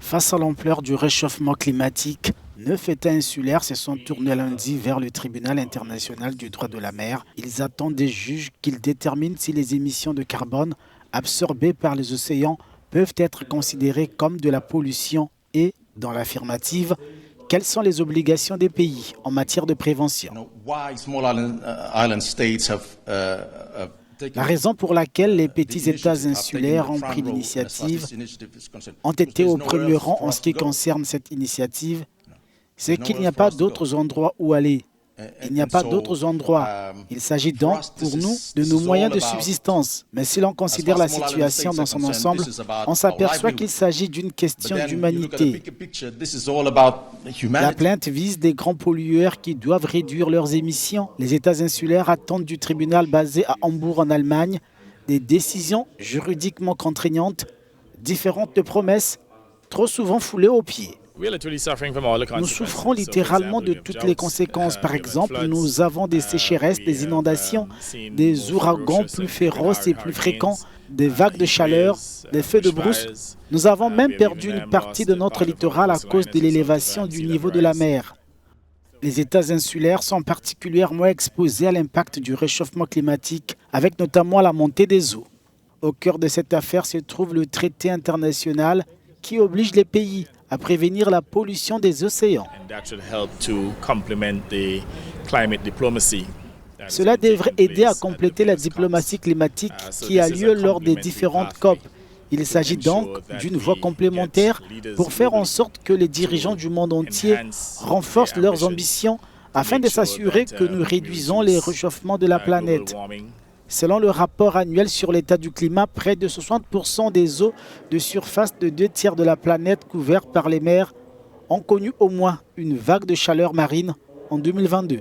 Face à l'ampleur du réchauffement climatique, 9 États insulaires se sont tournés lundi vers le Tribunal international du droit de la mer. Ils attendent des juges qu'ils déterminent si les émissions de carbone absorbées par les océans peuvent être considérées comme de la pollution et, dans l'affirmative, quelles sont les obligations des pays en matière de prévention. La raison pour laquelle les petits États insulaires ont pris l'initiative, ont été au premier rang en ce qui concerne cette initiative, c'est qu'il n'y a pas d'autres endroits où aller. Il n'y a pas d'autres endroits. Il s'agit donc, pour nous, de nos moyens de subsistance. Mais si l'on considère la situation dans son ensemble, on s'aperçoit qu'il s'agit d'une question d'humanité. La plainte vise des grands pollueurs qui doivent réduire leurs émissions. Les États insulaires attendent du tribunal basé à Hambourg en Allemagne des décisions juridiquement contraignantes, différentes de promesses, trop souvent foulées aux pieds. Nous souffrons littéralement de toutes les conséquences. Par exemple, nous avons des sécheresses, des inondations, des ouragans plus féroces et plus fréquents, des vagues de chaleur, des feux de brousse. Nous avons même perdu une partie de notre littoral à cause de l'élévation du niveau de la mer. Les États insulaires sont particulièrement exposés à l'impact du réchauffement climatique, avec notamment la montée des eaux. Au cœur de cette affaire se trouve le traité international qui oblige les pays à prévenir la pollution des océans. Cela devrait aider à compléter la diplomatie climatique qui a lieu lors des différentes COP. Il s'agit donc d'une voie complémentaire pour faire en sorte que les dirigeants du monde entier renforcent leurs ambitions afin de s'assurer que nous réduisons les réchauffements de la planète. Selon le rapport annuel sur l'état du climat, près de 60% des eaux de surface de 2/3 de la planète couvertes par les mers ont connu au moins une vague de chaleur marine en 2022.